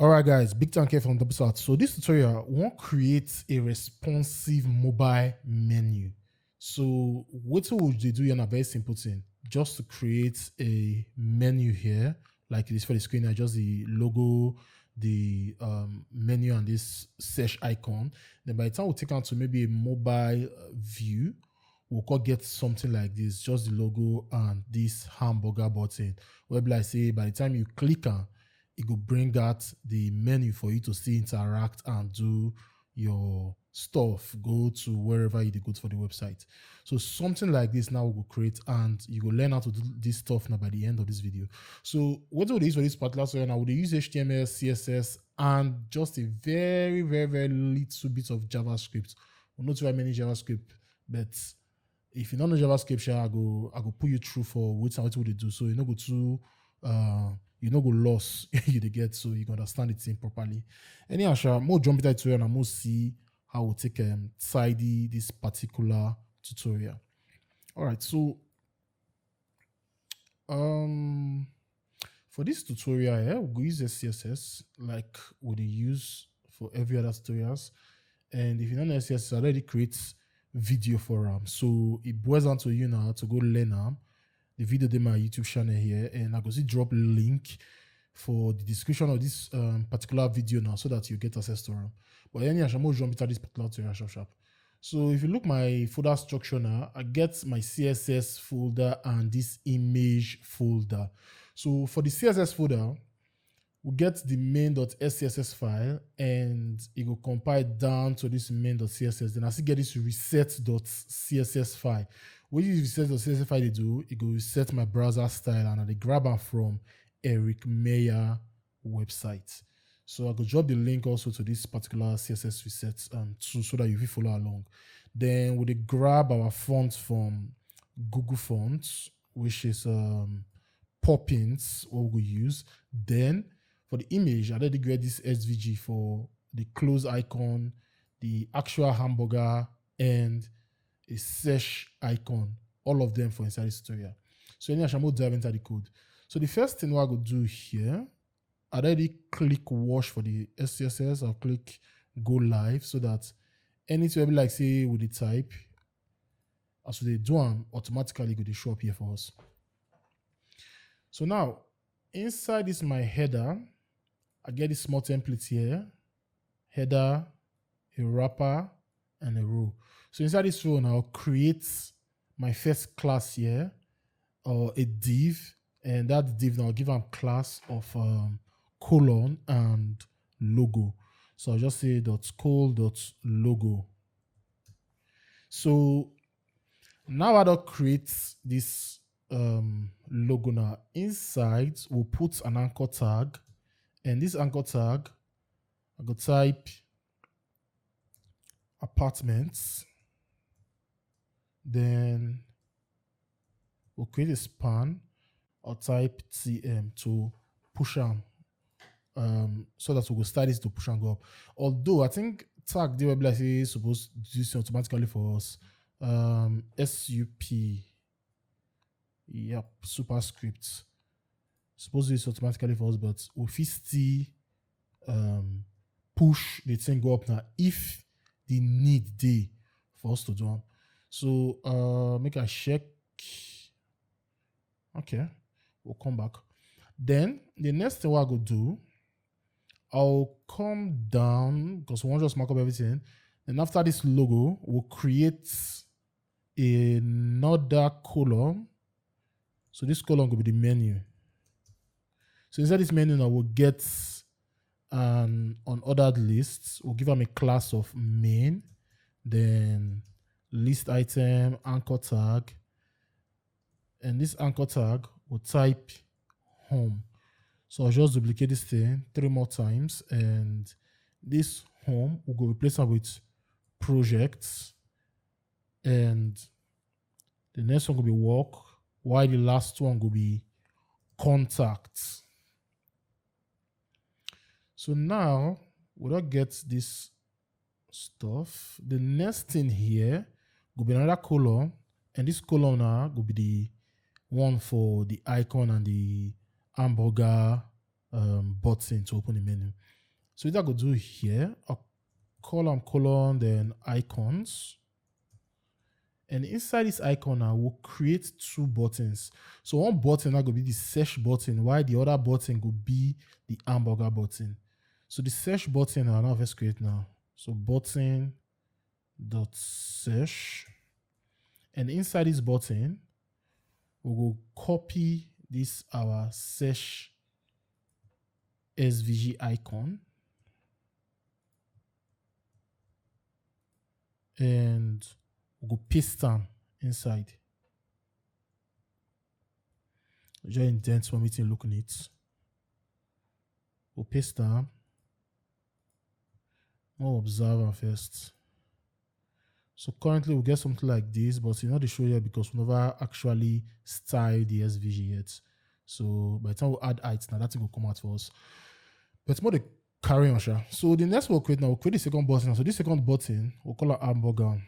Alright guys, big thank you from the episode. So this tutorial won't create a responsive mobile menu. So what would they do in a very simple thing? Just to create a menu here, like this for the screen, just the logo, the menu and this search icon. Then by the time we take on to maybe a mobile view, we'll get something like this, just the logo and this hamburger button. Where like say by the time you click on, it will bring out the menu for you to see, interact and do your stuff, go to wherever you go to for the website. So something like this now will create, and you will learn how to do this stuff now by the end of this video. So what would they use for this particular tutorial now? Would they use HTML, CSS, and just a very little bit of JavaScript? Well, not very many JavaScript, but if you don't know JavaScript, I go put you through for what they do. So you know go to you know go lost you get, so you can understand the thing properly. Anyhow, more jump into tutorial and more see how we'll take tidy this particular tutorial. All right, so for this tutorial here, we'll use SCSS like we use for every other tutorials. And if you don't know SCSS, I already create video for them, so it boils down to you now to go learn them. The video in my YouTube channel here, and I go see drop link for the description of this particular video now, so that you get access to them. But anyhow, I'm going to jump into this particular tutorial sharp. So if you look my folder structure now, I get my CSS folder and this image folder. So for the CSS folder, we get the main.scss file, and it will compile down to this main.css. Then I still get this reset.css file. What you reset.css file they do, it will reset my browser style, and I grab it from Eric Meyer website. So I could drop the link also to this particular CSS reset so that you will follow along. Then we grab our font from Google Fonts, which is Poppins, what we use. Then for the image, I already get this SVG for the close icon, the actual hamburger, and a search icon, all of them for inside this tutorial. So anyway, I'm going to dive into the code. So the first thing what I go do here, I already click wash for the SCSS. I'll click go live, so that anything like say with the type, as they do them, automatically go to show up here for us. So now inside this my header, I get this small template here, header, a wrapper, and a row. So inside this row now, I'll create my first class here, or a div, and that div now I'll give them class of colon and logo. So I'll just say .col.logo. So now I don't create this logo now. Inside we'll put an anchor tag, and this anchor tag I go type apartments. Then we'll create a span. I'll type TM to push them, so that we will start this to push and go up. Although I think tag they will be supposed to do this automatically for us. SUP, yep, superscript supposed to do this automatically for us, but we'll still push the thing go up now if the need day for us to do them. So make a check. Okay, we'll come back. Then the next thing what I go do, I'll come down because we won't just mark up everything. Then after this logo, we'll create another column. So this column will be the menu. So inside this menu now we'll get an unordered list. We'll give them a class of main, then list item, anchor tag, and this anchor tag will type home. So I'll just duplicate this thing 3 more times, and this home will go replace it with projects, and the next one will be work, while the last one will be contacts. So now we don't get this stuff. The next thing here will be another column, and this column now will be the one for the icon and the hamburger button to open the menu. So what I go do here, a column, then icons. And inside this icon, I will create two buttons. So one button that will be the search button, while the other button will be the hamburger button. So the search button, I'll now first create now. So button dot search. And inside this button, we will copy this our search SVG icon. And we'll go paste them inside. Just indent for me to look on it. We'll paste them. We'll observe them first. So currently we'll get something like this, but it's not the show here because we never actually style the SVG yet. So by the time we add height, now that thing will come out for us. But it's more the carry on. So the next we'll create now, we'll create the second button. So this second button, we'll call it hamburger.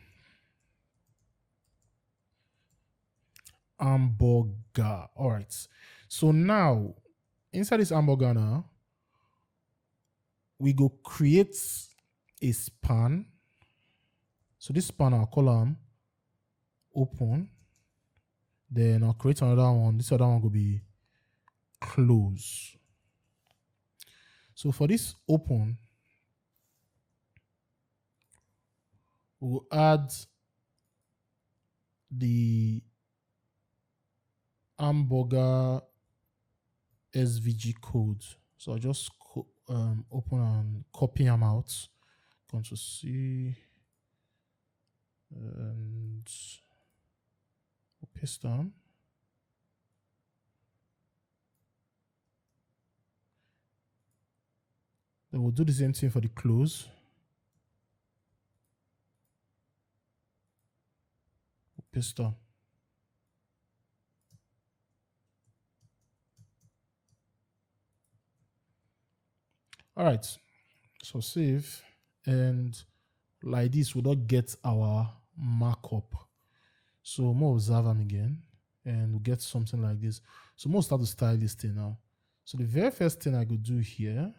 Hamburger. All right. So now, inside this hamburger now, we go create a span. So this span, I'll call open. Then I'll create another one. This other one will be close. So for this open, we'll add the hamburger SVG code. So I'll just open and copy them out. Ctrl C and we'll paste them. Then we'll do the same thing for the close. We'll paste them. All right, so save, and like this, we don't get our markup. So we'll observe them again, and we'll get something like this. So we'll start to style this thing now. So the very first thing I could do here,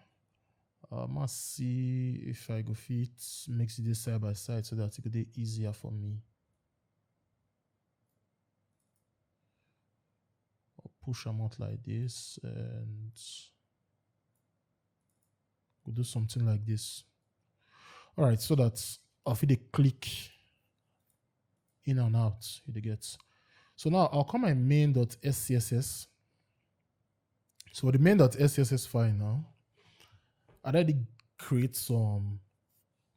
I must see if I go fit mix it side by side so that it could be easier for me. I'll push them out like this, and we'll do something like this. All right, so that I'll fit a click in and out, you get. So now I'll call my main.scss. So for the main.scss file now, I already create some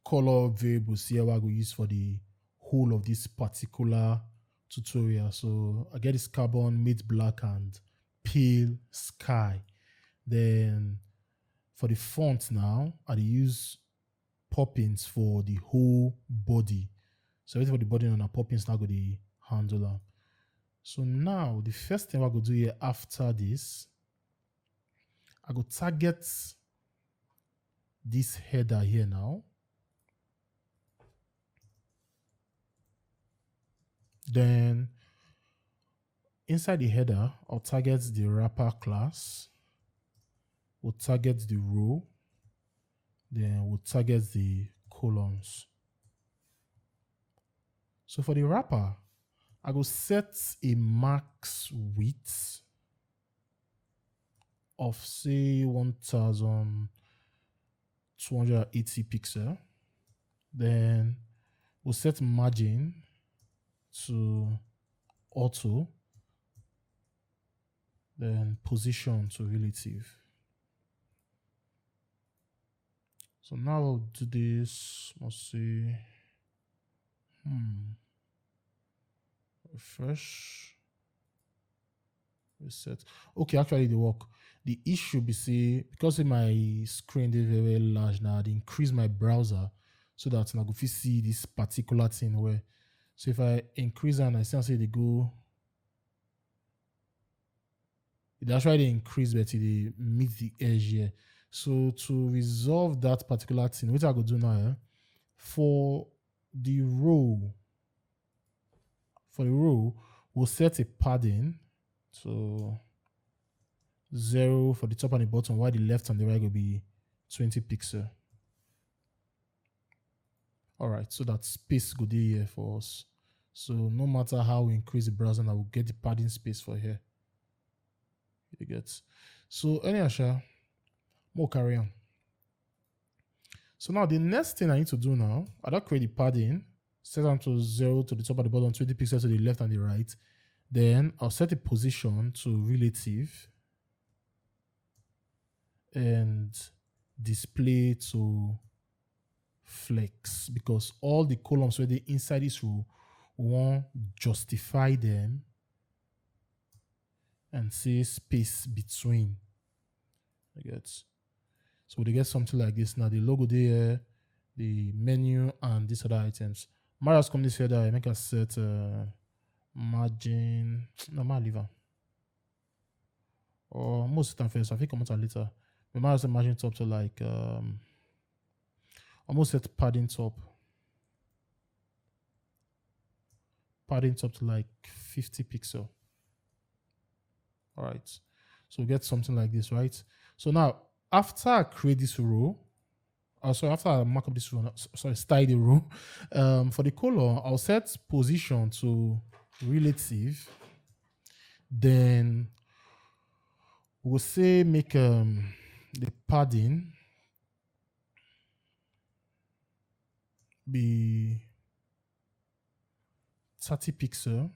color variables here I will use for the whole of this particular tutorial. So I get this carbon, mid black, and pale sky. Then for the font now, I use poppins for the whole body. So everything for the body and the poppins now go the handler. So now the first thing I go do here after this, I go target this header here now. Then inside the header, I'll target the wrapper class. We'll target the row. Then we'll target the columns. So for the wrapper, I will set a max width of say 1280 pixel. Then we'll set margin to auto. Then position to relative. So now I'll do this. Let's see. Refresh. Reset. Okay, actually they work. The issue be say because my screen is very large now, I increase my browser so that I go see this particular thing where. So if I increase and I say they go, it actually increase, but it meet the edge here. So to resolve that particular thing, what I go do now, for the row, we'll set a padding. So 0 for the top and the bottom, while the left and the right will be 20 pixel. All right, so that space go there here for us. So no matter how we increase the browser, I will get the padding space for here. You get. So anyhow, more carry on. So now the next thing I need to do now, I don't create the padding, set them to 0 to the top and the bottom, 20 pixels to the left and the right. Then I'll set the position to relative and display to flex, because all the columns where they inside this row, we want justify them and say space between. I get. So they get something like this. Now the logo there, the menu, and these other items. Marius come this here that I make a set margin. No, my leave. Or most of the time first. I think come out later. We might set margin top to like almost set padding top. Padding top to like 50 pixel. All right. So we get something like this, right? So now after I create this row, sorry, after I mark up this row, sorry, style the row, for the color, I'll set position to relative. Then we'll say make the padding be 30 pixel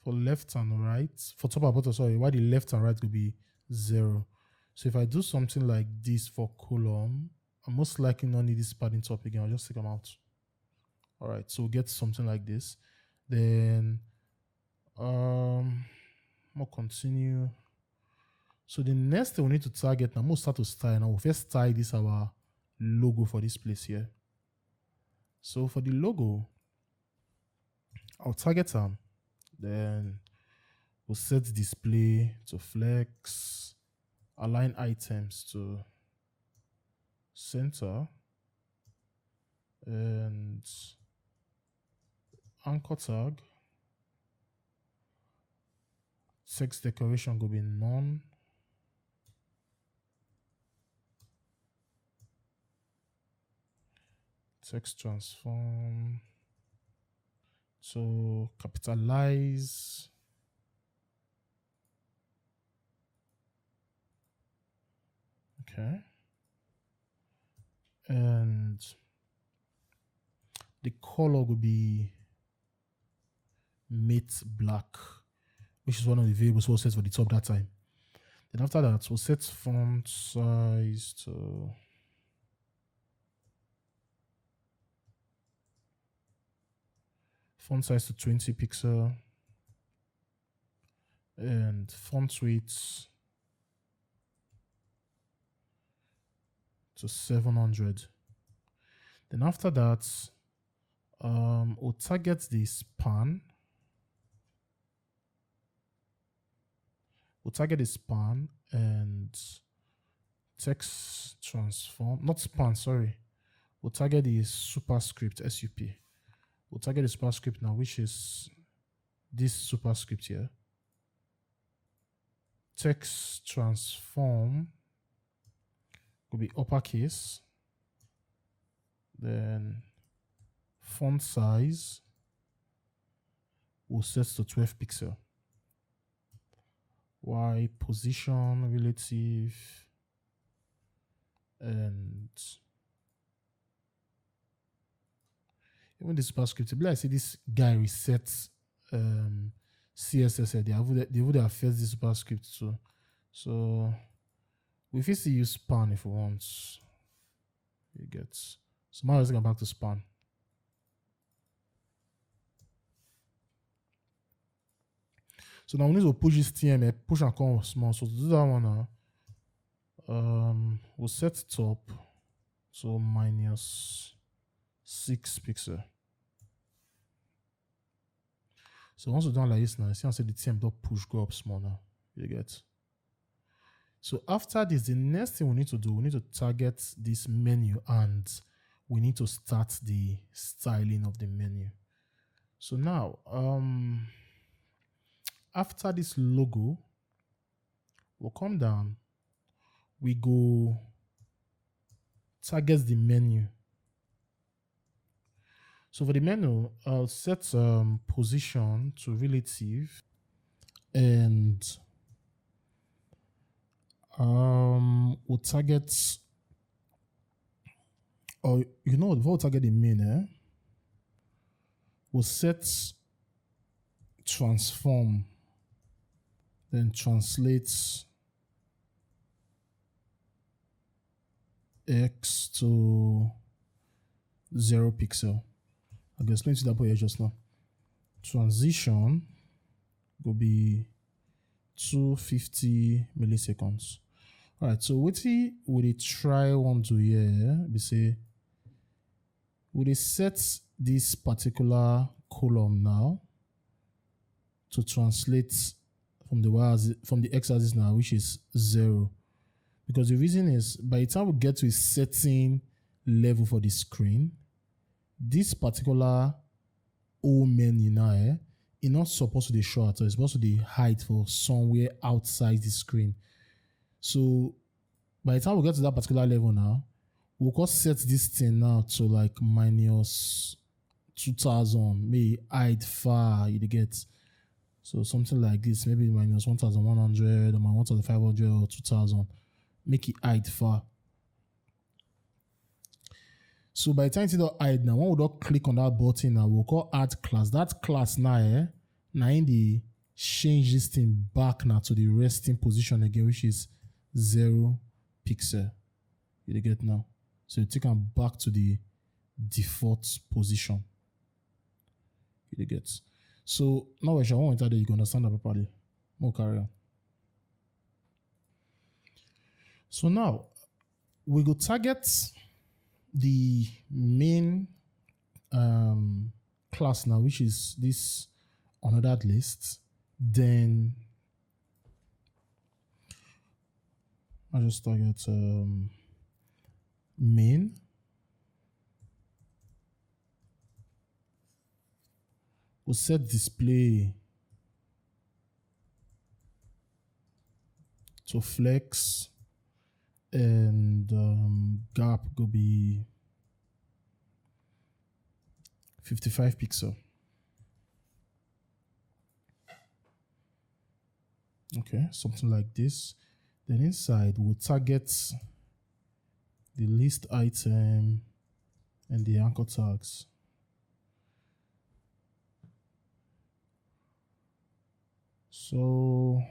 for left and right, for top and bottom, sorry, while the left and right will be 0. So if I do something like this for column, I'm most likely not need this padding top again. I'll just take them out. All right, so we'll get something like this. Then we'll continue. So the next thing we need to target now, we'll start to style. Now we'll first style this our logo for this place here. So for the logo, I'll target them. Then we'll set display to flex, align items to center, and anchor tag. Text decoration will be none. Text transform. So capitalize. Okay. And the color will be matte black, which is one of the variables we'll set for the top that time. Then after that, we'll set font size to font size to 20 pixel and font weight to 700. Then after that, we'll target the span. We'll target the span and text transform, not span, sorry. We'll target the superscript, SUP. We'll target the superscript now, which is this superscript here. Text transform will be uppercase. Then font size will set to 12 pixel. Y position relative and even the superscript. Like I say, this guy resets CSS. They would have fetched the superscript too. So we first use span if we want. You get. So now let's go back to span. So now we need to push this TMA, push and come small. So to do that one now, we'll set top to -6 pixel. So once we're done like this now, see how the TM dot push go up small now. You get. So after this, the next thing we need to do, we need to target this menu and we need to start the styling of the menu. So now, after this logo, we'll come down, we go target the menu. So for the menu, I'll set position to relative, and we'll target, or you know, before we target the main, we'll set transform, then translate X to 0 pixel. I'll explain to that point here just now. Transition will be 250 milliseconds. All right, so what would it try one to here? We say, would it set this particular column now to translate from the x-axis now, which is 0? Because the reason is, by the time we get to a certain level for the screen, this particular O menu now, it's not supposed to be short, so it's supposed to be hide for somewhere outside the screen. So by the time we get to that particular level now, we'll just set this thing now to like minus 2000, maybe hide far, you get. So something like this, maybe minus 1100 or minus 1500 or 2000, make it hide far. So by the time it's hide now, one would click on that button now, we'll call add class. That class now, now in the change this thing back now to the resting position again, which is 0 pixel. You get now. So you take them back to the default position. You get. So now when I want to enter there, you can understand that properly. More carry on. So now we go target the main class now, which is this unordered list. Then I just target main. We'll set display to flex, and gap will be 55 pixel. Okay, something like this. Then inside we'll target the list item and the anchor tags. So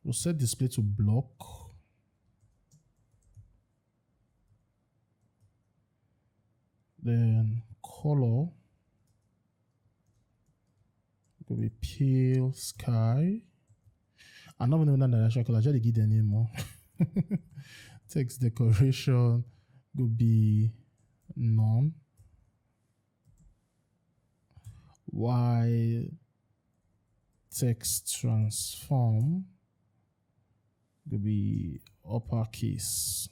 we'll set display to block. Then color will be pale sky. I'm not even know that direction color. I just give the name more. Text decoration will be none. While text transform will be uppercase.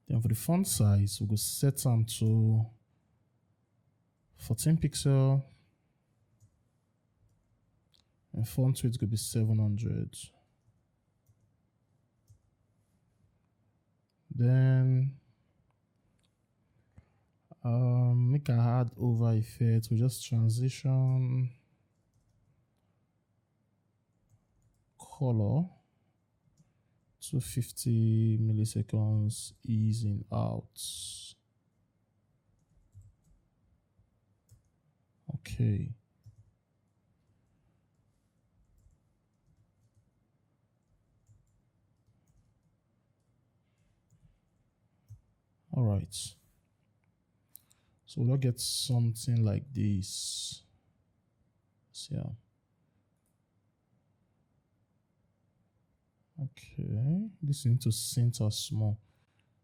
Then for the font size, we will set them to 14 pixel, and font weight will be 700. Then make a hard over effect. We just transition color 250 milliseconds, easing out. Okay. All right. So we'll get something like this. So, yeah. Okay, this need to center small.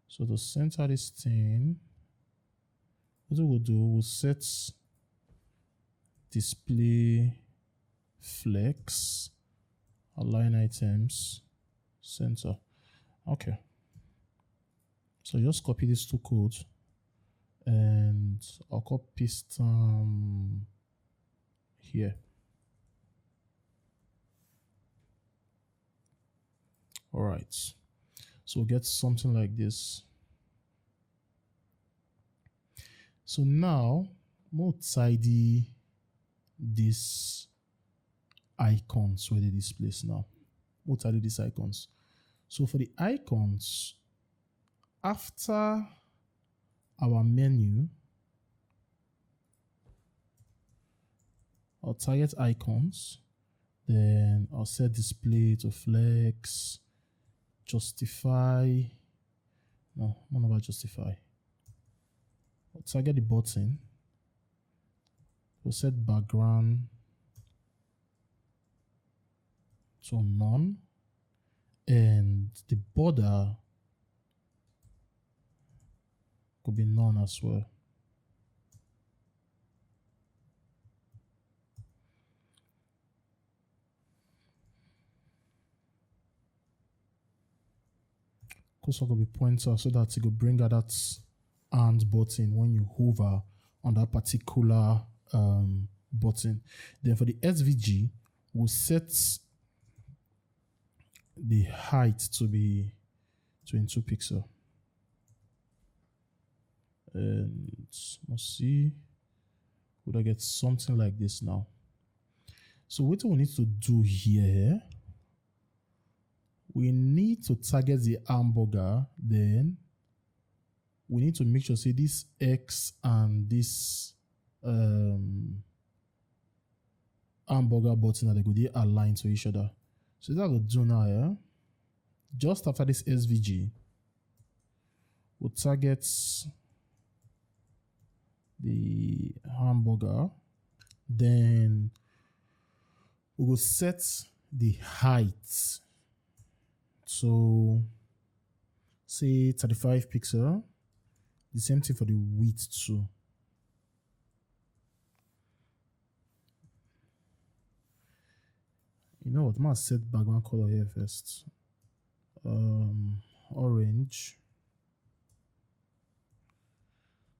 So to center this thing, what we'll do, we'll set display flex, align items, center. Okay. So just copy these two codes, and I'll copy paste here. All right. So we'll get something like this. So now, more tidy these icons where they displace now. More tidy these icons. So for the icons, after our menu, I'll target icons, then I'll set display to flex, justify. No, what about justify? I'll target the button. We'll set background to none, and the border could be none as well. Also could be pointer so that it could bring out that and button when you hover on that particular button. Then for the SVG, we'll set the height to be 22 pixels. And let's see, would I get something like this now? So what we need to do here, we need to target the hamburger, then we need to make sure, say, this X and this hamburger button that they go align to each other. So that we'll do now, yeah? Just after this SVG, we'll target the hamburger, then we will set the height. So say 35 pixels. The same thing for the width too. You know what? I'm gonna set background color here first. Orange.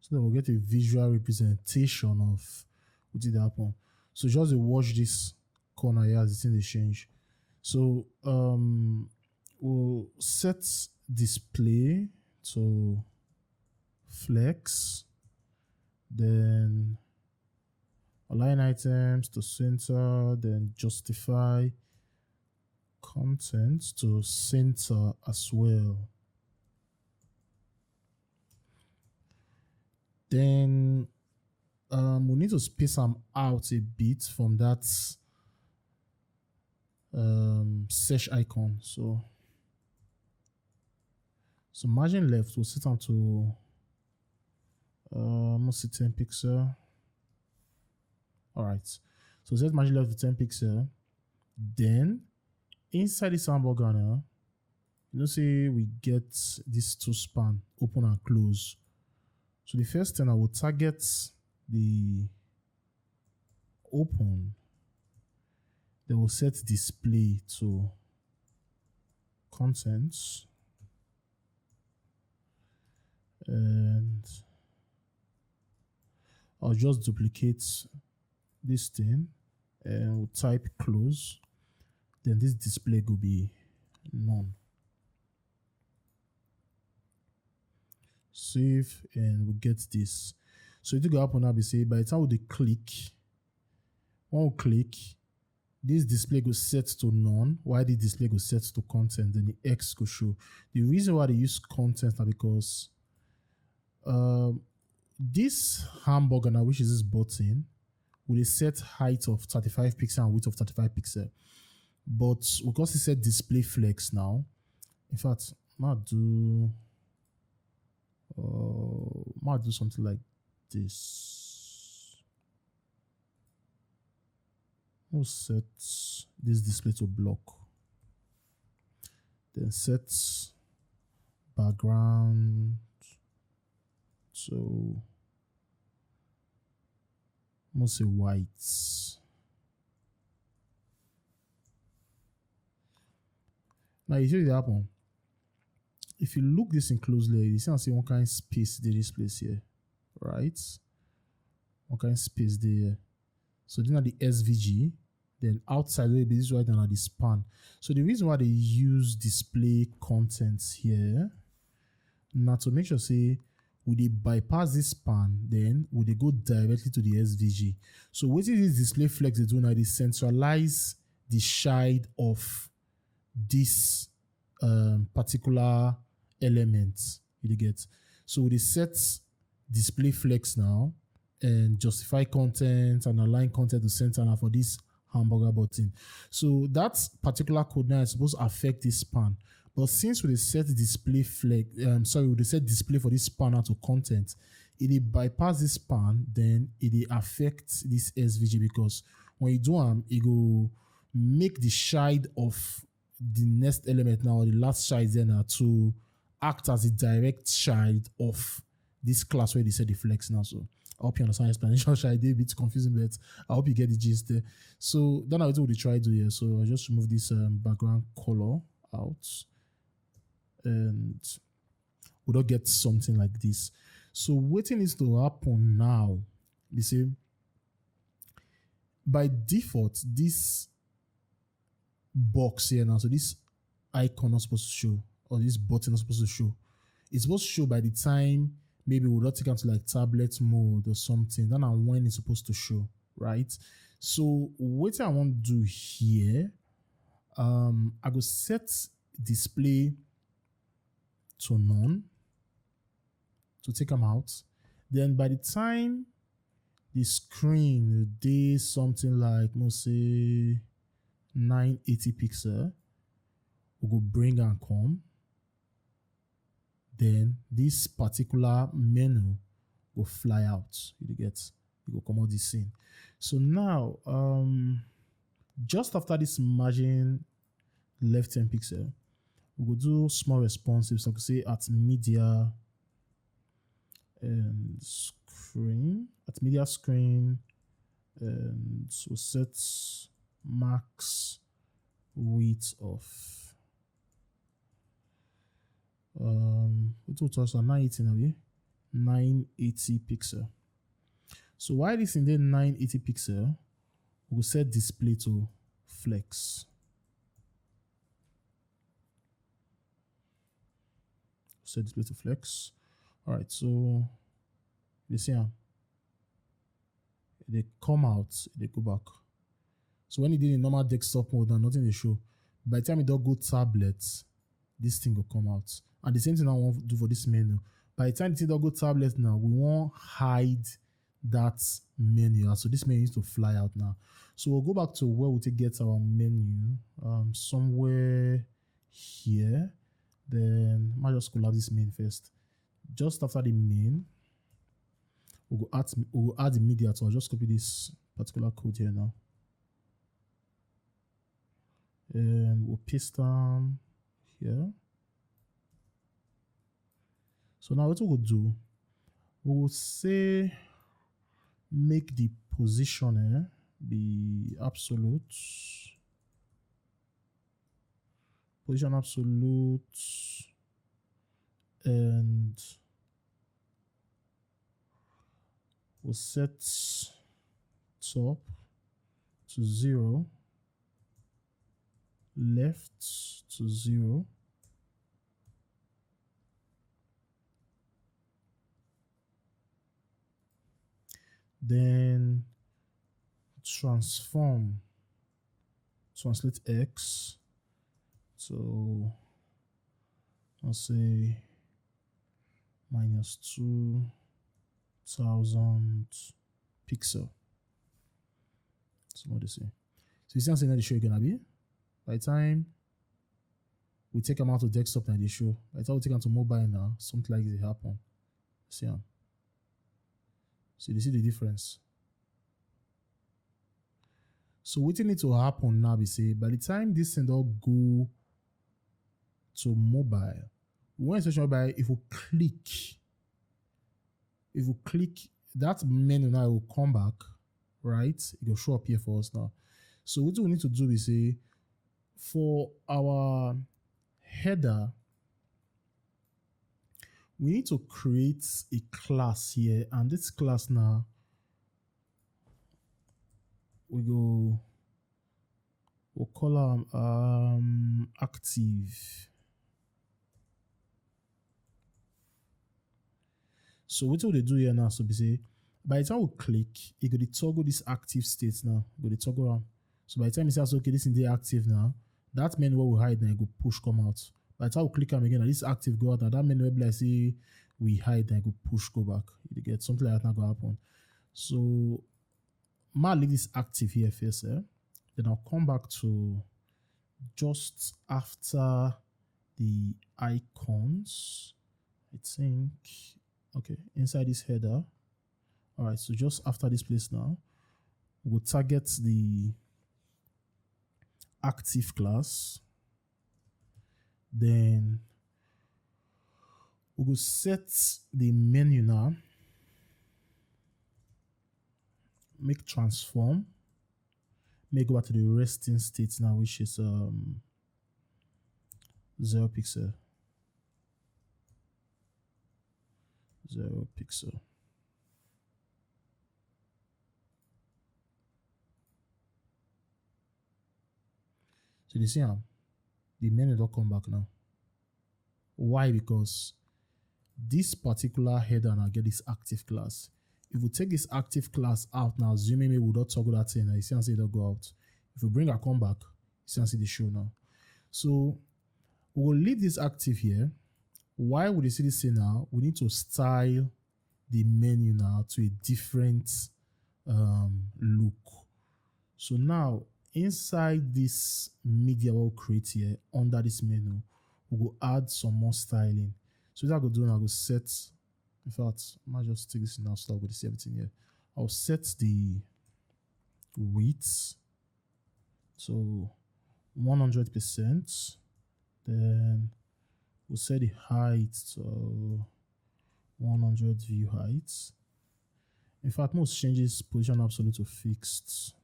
So that we'll get a visual representation of what did happen. So just watch this corner here as it's in the change. So we'll set display to flex, then align items to center, then justify content to center as well. Then we need to space them out a bit from that search icon. So margin left, we'll set them to mostly 10 pixels. All right. So set margin left to 10 pixels. Then inside this hamburger now, you know, say we get these two span, open and close. So the first thing I will target the open. Then we'll set display to contents. And I'll just duplicate this thing and we'll type close. Then this display will be none. Save and we get this. So it will go up on now, say by the time we click, when we click, this display goes set to none, while the display goes set to content, then the X go show. The reason why they use content is because this hamburger now, which is this button, will set height of 35 pixels and width of 35 pixels. But because it said display flex now, in fact, might do something like this. We'll set this display to block. Then set background to mostly white. Now you see what happen. If you look this in closely, you see one kind of space there this place here, right? One kind of space there. So then at the SVG, Then outside will be this right now the span. So the reason why they use display contents here, now to make sure say would they bypass this span, then would they go directly to the SVG. So what is this display flex they do now? They centralize the child of this particular element. You get. So they set display flex now and justify content and align content to center now for this hamburger button. So that particular code now is supposed to affect this span. But since we set display flex, we set display for this span out to content, it bypass this span, then it affects this SVG, because when you do it will make the child of the next element now, or the last child there now, to act as a direct child of this class where they set the flex now. So I hope you understand explanation. I did a bit confusing, but I hope you get the gist there. So then I will try to do here. So I just remove this background color out, and we don't get something like this. So what needs to happen now? You see, by default, this box here now, so this icon not supposed to show, or this button not supposed to show. It's supposed to show by the time maybe we'll not take it to like tablet mode or something. Then and when it's supposed to show, right? So what I want to do here, I go set display to none to take them out. Then by the time the screen did something like, let's say 980 pixel, we go bring and come. Then this particular menu will fly out. You get, you go come out this scene. So now, just after this margin left 10 pixel, we will do small responsive. So I could say at media and screen, and so set max width of it will also 980 pixel. So while this in the 980 pixel, we'll set display to flex. Set display to flex. All right, so you see how they come out, they go back. So when it did in normal desktop mode and nothing they show, by the time it don't go tablet, this thing will come out. And the same thing I want to do for this menu. By the time the thing don't go tablet now, we won't hide that menu. So this menu needs to fly out now. So we'll go back to where we get our menu, somewhere here. Then I might just collapse this main first. Just after the main, we'll add the media. So I'll just copy this particular code here now. And we'll paste them here. So now what we'll do, we'll say make the positioner be absolute. Position absolute, and we'll set top to 0, left to 0, then translate X. So I'll say -2000 pixel. So what do you say? So you see how the show gonna be? By the time we take them out of desktop now, they show. By the time we take them to mobile now, something like this happen. See them. So you see the difference. So what need to happen now, we say, by the time this thing all go to mobile, when especially mobile, if we click that menu now, it will come back, right? It will show up here for us now. So what we need to do is say, for our header, we need to create a class here, and this class now, we go We'll call active. So what will they do here now? So we say, by the time we click, it going to toggle this active state now. Go to toggle on. So by the time it says okay, this is active now, that menu where we hide now, go push come out. By the time we click on again, this active go out. Now that menu where I say we hide now, go push go back. You get something like that now go happen. So I'll leave this active here first. Then I'll come back to just after the icons. I think okay, inside this header. All right, so just after this place now, we'll target the active class. Then we will set the menu now. Make transform. Make go back to the resting state now, which is 0 pixel. 0 pixel. So you see the menu don't come back now. Why? Because this particular header now get this active class. If we take this active class out now, assuming we will not toggle that in, you see and see it don't go out. If we bring a come back, you see and see the show now. So we will leave this active here. Why would you see this say now? We need to style the menu now to a different look. So now inside this media we'll create here under this menu, we'll go add some more styling. So what I go do now, I go set. In fact, I might just take this in now, start with the 17 here. I'll set the width to 100%. Then we'll set the height to 100 view height. In fact, most changes position absolute to fixed.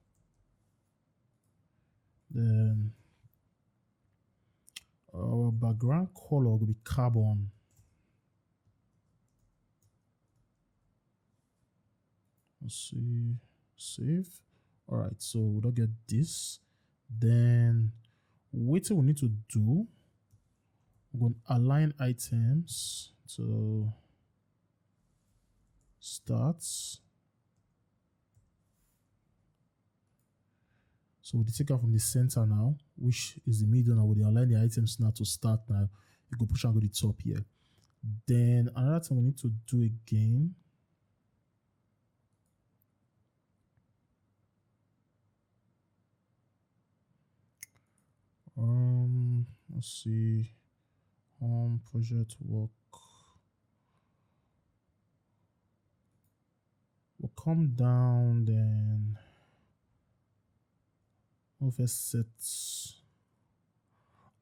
Then our background color will be carbon. Let's see, save. All right, so we don't get this. Then what we need to do, we're going to align items to starts. So we take out from the center now, which is the middle now. We align the items now to start now. You go push and go to the top here. Then another thing we need to do again. Let's see. Project work. We'll come down then. Offset.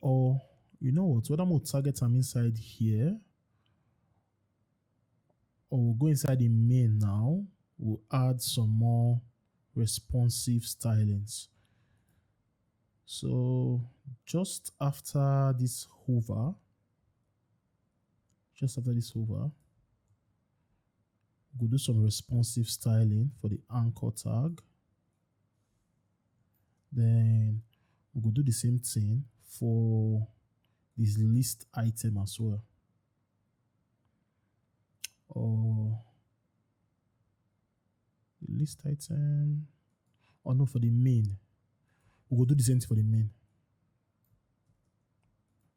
Or you know what? Whether we'll target them inside here, or we'll go inside the main now. We'll add some more responsive stylings. So just after this hover, we'll do some responsive styling for the anchor tag. Then we'll do the same thing for this list item as well. Or the list item, or no, for the main. We'll do the same thing for the main.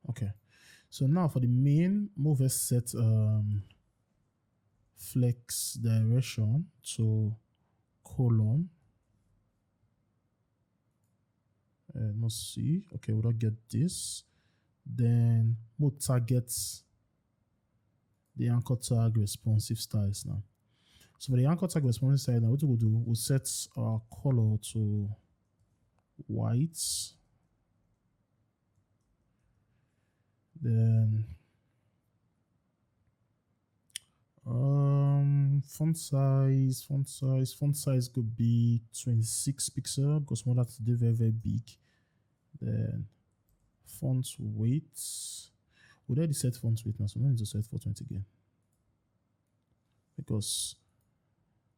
Okay. So now for the main, move a set flex direction to column. Let's see. Okay, we'll not get this. Then we'll target the anchor tag responsive styles now. So for the anchor tag responsive style now, what we'll do, we'll set our color to white. Then font size could be 26 pixel because more that's very, very big. Then font weight, we already set font weight now, so we need to set 420 again because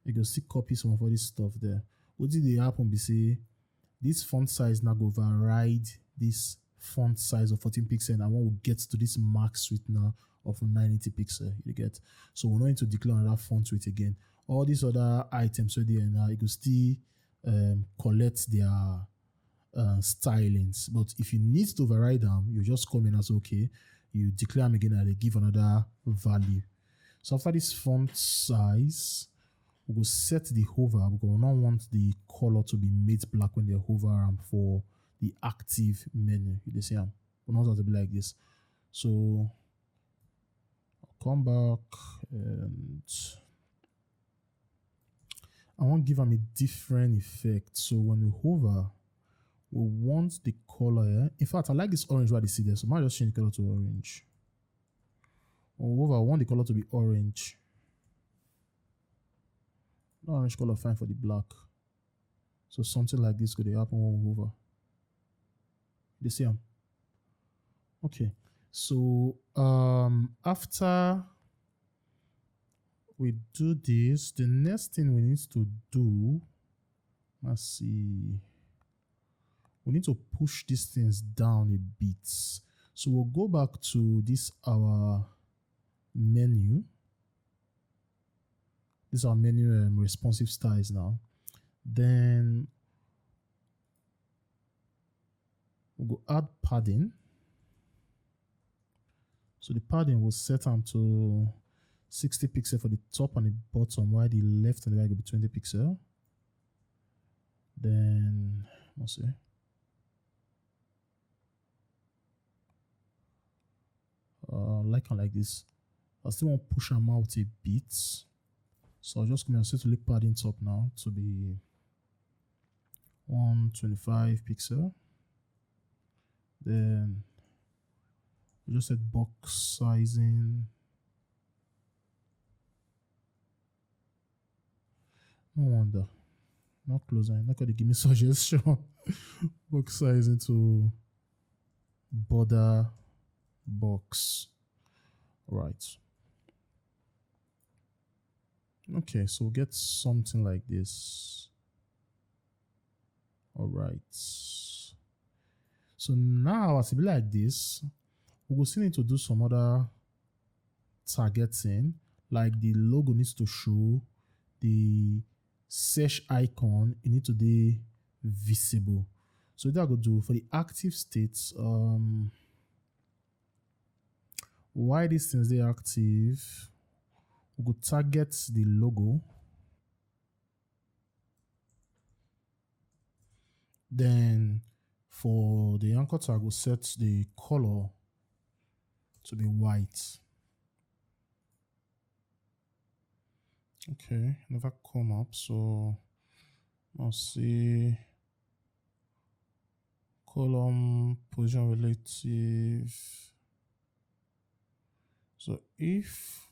you can still copy some of all this stuff there. What did they happen? Be say this font size now go override this font size of 14 pixel, and I want to get to this max width now of 980 pixel. You get? So we're not need to declare another font width again. All these other items so there now, you can still collect their stylings. But if you need to override them, you just come in as okay. You declare them again and they give another value. So after this font size, we will set the hover because we don't want the color to be made black when they hover for the active menu. You see, we don't want it to be like this. So I'll come back and I want to give them a different effect. So when we hover, we want the color. In fact, I like this orange where they see there. So I might just change the color to orange. However, I want the color to be orange. The orange color fine for the black. So something like this could happen when we hover. You see them? Okay. So after we do this, the next thing we need to do, let's see. We need to push these things down a bit. So we'll go back to this our menu. This is our menu responsive styles now. Then we'll go add padding. So the padding will set them to 60 pixel for the top and the bottom, while the left and the right will be 20 pixel. Then let's see. Like this. I still want to push them out a bit. So I'll just come and set to padding top now to be 125 pixel. Then we just set box sizing. No wonder. Not closer. Not going to give me suggestion. Box sizing to border box. Right. Okay, so we'll get something like this. All right. So now, as it be like this, we will still need to do some other targeting, like the logo needs to show, the search icon, it needs to be visible. So what I go do for the active states, why these things they active, we go target the logo. Then for the anchor tag, we'll set the color to be white. Okay, never come up, so I'll see column position relative. So if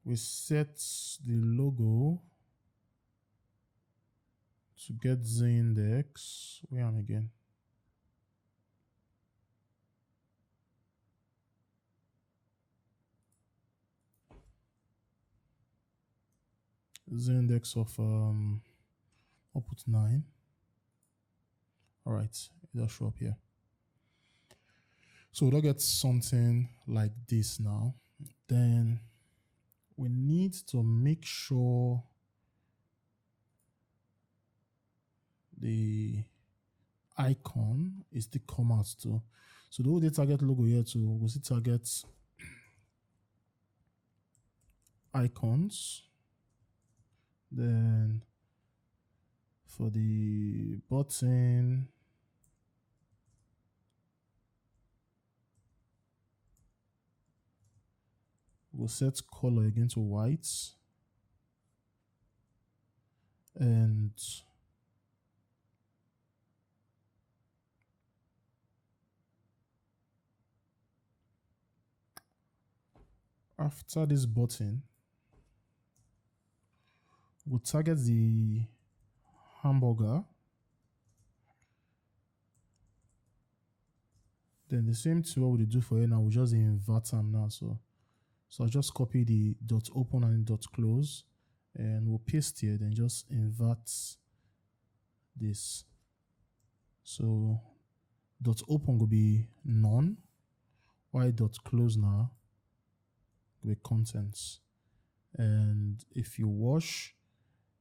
we set the logo to get the index, where am I again? The index of I'll put 9. All right, it'll show up here. So we'll get something like this now. Then we need to make sure the icon is the commas too. So the whole target logo here too, we'll see target icons. Then for the button, we'll set color again to white. And after this button, we'll target the hamburger. Then the same thing what we do for here now, we'll just invert them now. So I'll just copy the dot open and dot close, and we'll paste here, then just invert this. So dot open will be none, while dot close now will be contents. And if you wash,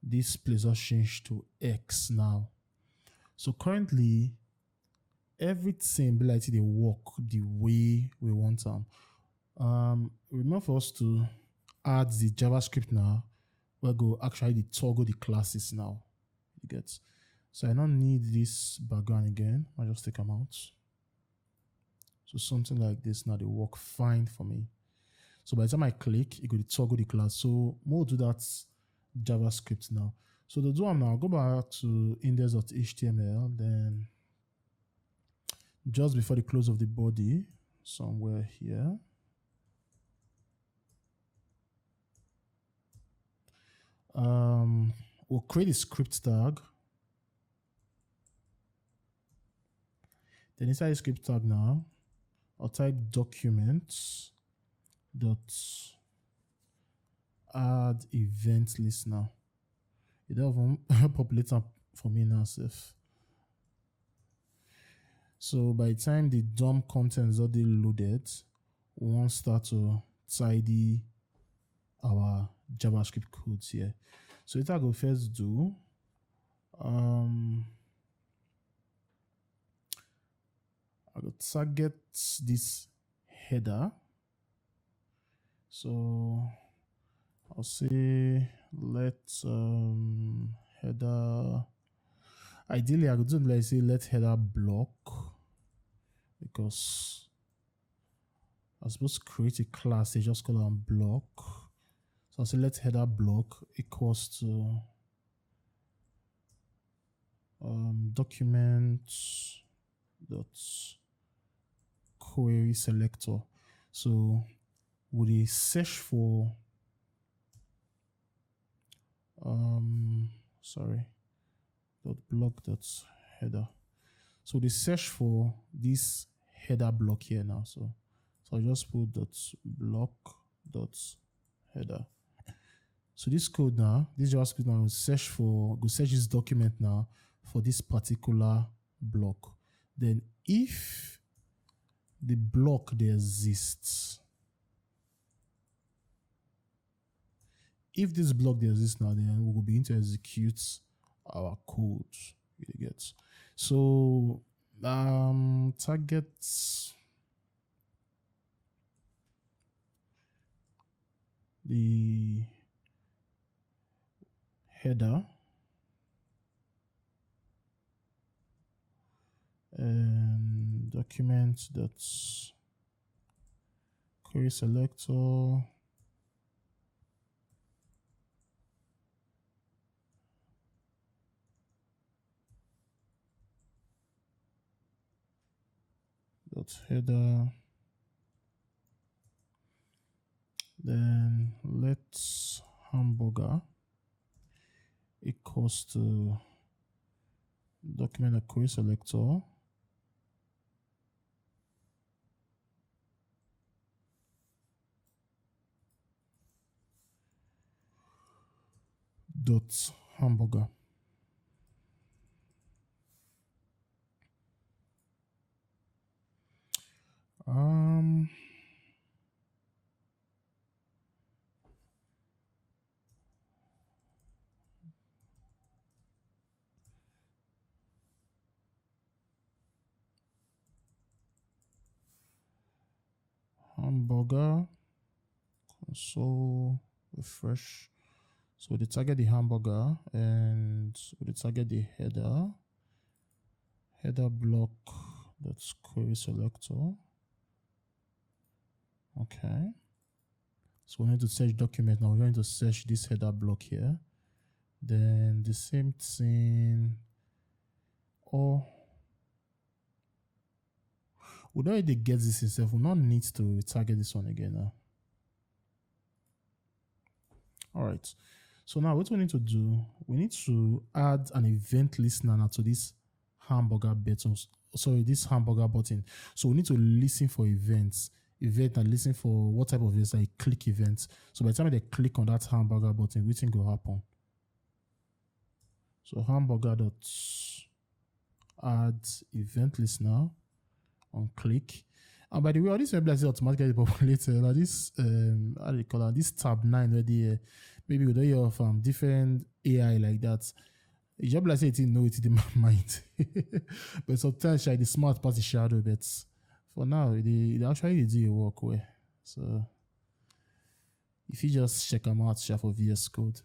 this place will change to X now. So currently, everything be like they work the way we want them. Remember for us to add the JavaScript now, we'll go actually toggle the classes now. You get? So I don't need this background again. I'll just take them out. So something like this now, they work fine for me. So by the time I click, it could toggle the class. So we'll do that JavaScript now. So to do them now, I'll go back to index.html, then just before the close of the body, somewhere here. We'll create a script tag. Then inside the script tag now, I'll type documents dot add event listener. It doesn't populate up for me now, Seth. So by the time the DOM contents are already loaded, we want to start to tidy our JavaScript codes here. So what I go first do, I go target this header. So I'll say let header. Ideally, I could do like say let header block, because I'm supposed to create a class. They just call it block. So I'll say let header block equals to documents dot query selector. So would we search for dot block dot header. So they search for this header block here now. So I just put dot block dot header. So this code now, this JavaScript now will search this document now for this particular block. Then if the block there exists, if this block there exists now, then we will begin to execute our code. You get? So target the header and document that's query selector dot header, then let's hamburger equals to document query selector dot hamburger. Hamburger console refresh. So we target the hamburger and we target the header block that's query selector. Okay. So we need to search document now. We're going to search this header block here. Then the same thing. Or we don't already get this itself. We don't need to target this one again now. All right. So now what we need to do, we need to add an event listener now to this hamburger button. Sorry, this hamburger button. So we need to listen for events. Event and listen for what type of events, like click events. So by the time they click on that hamburger button, which thing will happen? So hamburger dot add event listener on click. And by the way, all these web is automatically populated. Like this, how do you call it? This tab 9 where the maybe with all of different AI like that. It's just like say it know it in my mind. But sometimes the smart part is shadow, but for now, they actually do your work well. So if you just check them out, share for VS Code.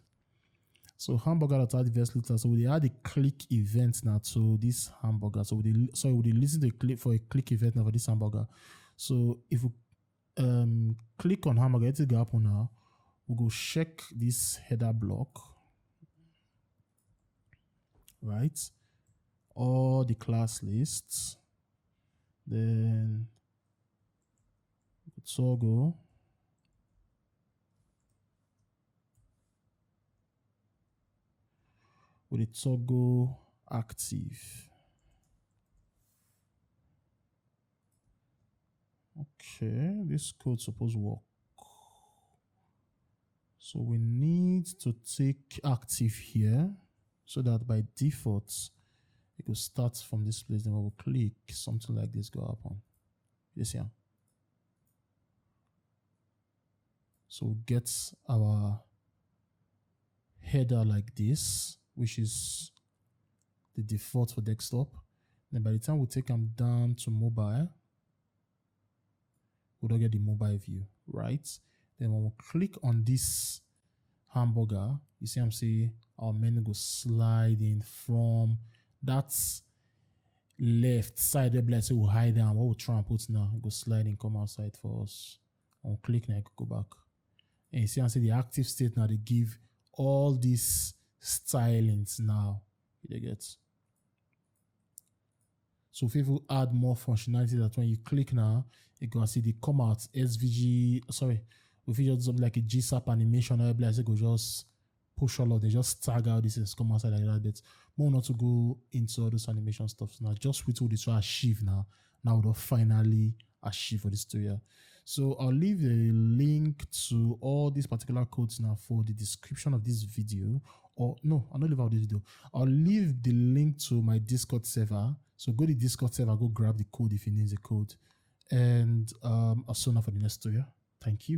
So hamburger.add VS listener. So we add a click event now to this hamburger. So we listen to a click for a click event now for this hamburger. So if we click on hamburger, it's go happen now. We'll go check this header block. Right? All the class lists. Then toggle. With a toggle active. Okay, this code supposed to work. So we need to take active here so that by default it will start from this place. Then we will click something like this go up on. Yes, yeah. So we'll get our header like this, which is the default for desktop. Then by the time we take them down to mobile, we don't get the mobile view, right? Then when we click on this hamburger, you see I'm saying our menu goes sliding from that left side where let's say we'll hide down. What we'll try and put now, it goes sliding, come outside for us. I'll click now, I could go back. And you see I'm saying the active state now, they give all these stylings now. You get. So if you add more functionality that when you click now, you can see the come out SVG, sorry, if you just something like a GSAP animation, or I go just push all of they just tag out this and come outside like that. But more not to go into all those animation stuff now. Just wait till this will achieve now. Now we'll finally achieve for this tutorial. So I'll leave a link to all these particular codes now for the description of this video. Or no, I'll not leave out this video. I'll leave the link to my Discord server. So go to the Discord server, go grab the code if you need the code. And I'll see you now for the next tutorial. Thank you.